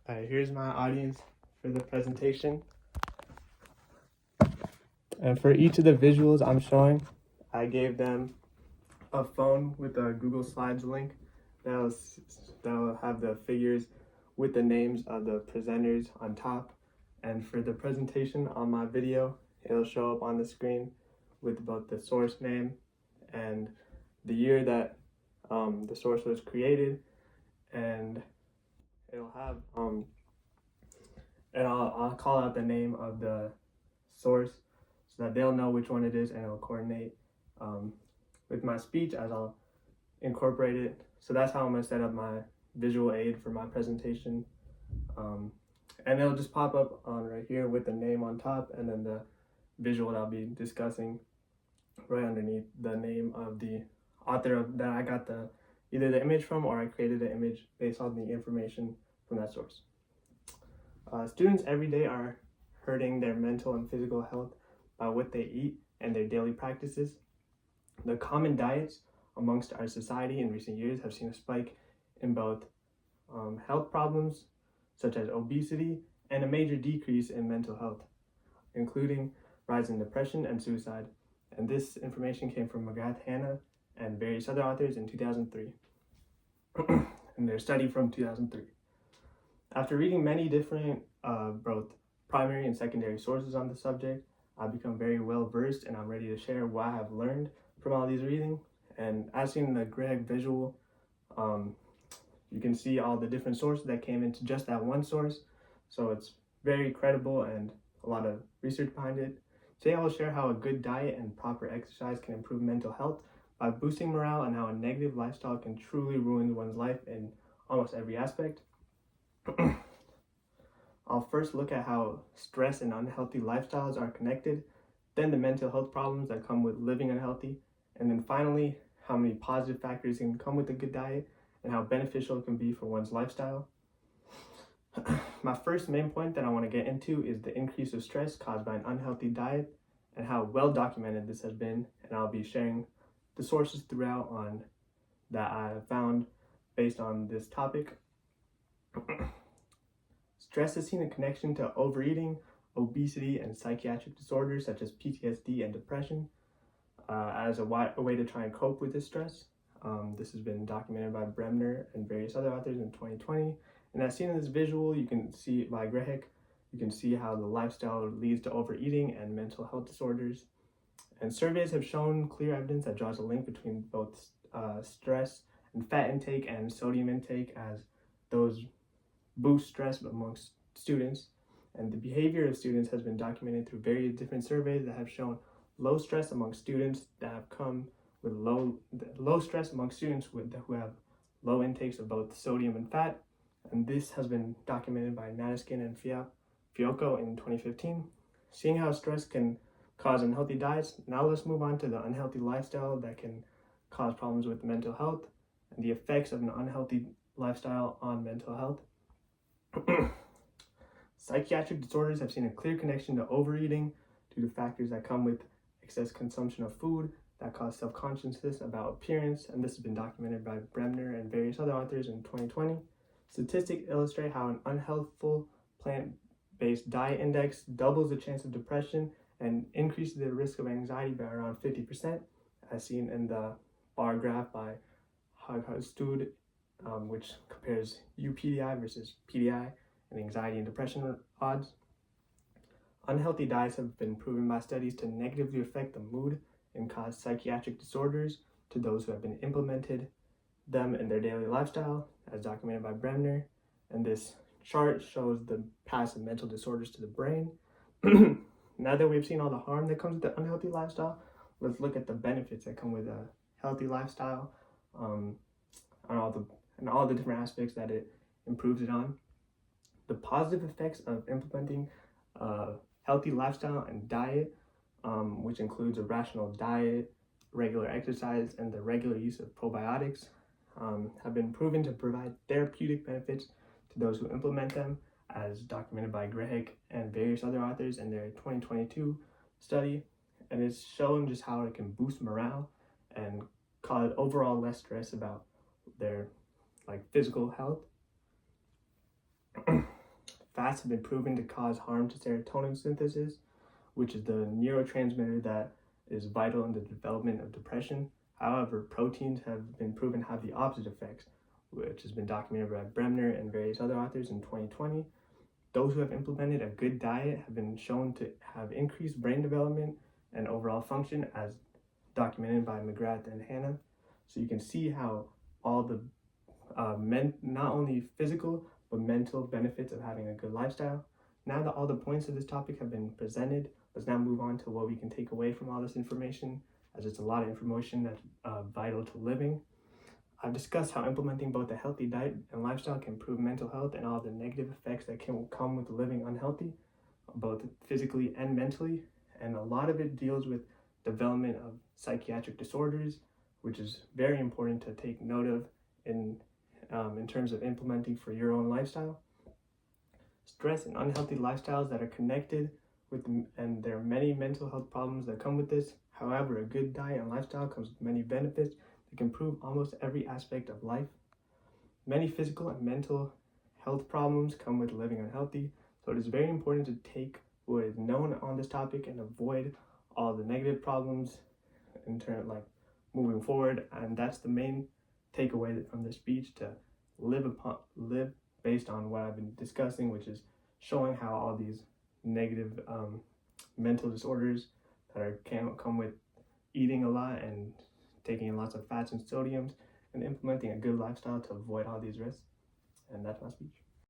Here's my audience for the presentation. And for each of the visuals I'm showing, I gave them a phone with a Google Slides link that'll have the figures with the names of the presenters on top. And for the presentation on my video, it'll show up on the screen with both the source name and the year that the source was created, and it'll have and I'll call out the name of the source so that they'll know which one it is, and it'll coordinate with my speech as I'll incorporate it. So that's how I'm going to set up my visual aid for my presentation. And it'll just pop up on right here with the name on top, and then the visual that I'll be discussing right underneath the name of the author that I got either the image from, or I created an image based on the information from that source. Students every day are hurting their mental and physical health by what they eat and their daily practices. The common diets amongst our society in recent years have seen a spike in both health problems such as obesity and a major decrease in mental health, including rise in depression and suicide. And this information came from McGrath Hanna and various other authors in 2003, in their study from 2003. After reading many different both primary and secondary sources on the subject, I've become very well versed, and I'm ready to share what I have learned from all these reading. And as seen in the GREHEC visual, you can see all the different sources that came into just that one source. So it's very credible and a lot of research behind it. Today I will share how a good diet and proper exercise can improve mental health by boosting morale, and how a negative lifestyle can truly ruin one's life in almost every aspect. I'll first look at how stress and unhealthy lifestyles are connected, then the mental health problems that come with living unhealthy, and then finally, how many positive factors can come with a good diet and how beneficial it can be for one's lifestyle. My first main point that I want to get into is the increase of stress caused by an unhealthy diet and how well documented this has been, and I'll be sharing the sources throughout on that I have found based on this topic. Stress has seen a connection to overeating, obesity, and psychiatric disorders such as PTSD and depression as a way to try and cope with this stress. This has been documented by Bremner and various other authors in 2020. And as seen in this visual, you can see by GREHEC, you can see how the lifestyle leads to overeating and mental health disorders. And surveys have shown clear evidence that draws a link between both stress and fat intake and sodium intake, as those boost stress amongst students. And the behavior of students has been documented through various different surveys that have shown low stress among students that have come with low stress among students who have low intakes of both sodium and fat. And this has been documented by Naniskin and Fiocco in 2015. Seeing how stress can cause unhealthy diets, now let's move on to the unhealthy lifestyle that can cause problems with mental health and the effects of an unhealthy lifestyle on mental health. Psychiatric disorders have seen a clear connection to overeating due to factors that come with excess consumption of food that cause self-consciousness about appearance, and this has been documented by Bremner and various other authors in 2020. Statistics illustrate how an unhealthful plant-based diet index doubles the chance of depression and increases the risk of anxiety by around 50%, as seen in the bar graph by Hagstad, which compares UPDI versus PDI and anxiety and depression odds. Unhealthy diets have been proven by studies to negatively affect the mood and cause psychiatric disorders to those who have been implemented them in their daily lifestyle, as documented by Bremner. And this chart shows the passive mental disorders to the brain. Now that we've seen all the harm that comes with the unhealthy lifestyle, let's look at the benefits that come with a healthy lifestyle, and all the different aspects that it improves it on. The positive effects of implementing a healthy lifestyle and diet, which includes a rational diet, regular exercise, and the regular use of probiotics, have been proven to provide therapeutic benefits to those who implement them, as documented by GREHEC and various other authors in their 2022 study. And it's shown just how it can boost morale and cause overall less stress about their physical health. fats have been proven to cause harm to serotonin synthesis, which is the neurotransmitter that is vital in the development of depression. However, proteins have been proven to have the opposite effects, which has been documented by Bremner and various other authors in 2020. Those who have implemented a good diet have been shown to have increased brain development and overall function, as documented by McGrath and Hanna. So you can see how all the not only physical but mental benefits of having a good lifestyle. Now that all the points of this topic have been presented, let's now move on to what we can take away from all this information, as it's a lot of information that's vital to living. I've discussed how implementing both a healthy diet and lifestyle can improve mental health and all the negative effects that can come with living unhealthy, both physically and mentally. And a lot of it deals with development of psychiatric disorders, which is very important to take note of in terms of implementing for your own lifestyle. Stress and unhealthy lifestyles that are connected with, and there are many mental health problems that come with this. However, a good diet and lifestyle comes with many benefits that can improve almost every aspect of life. Many physical and mental health problems come with living unhealthy, so it is very important to take what is known on this topic and avoid all the negative problems in turn, like moving forward. And that's the main takeaway from this speech, to live based on what I've been discussing, which is showing how all these negative mental disorders that can come with eating a lot and taking in lots of fats and sodiums, and implementing a good lifestyle to avoid all these risks. And that's my speech.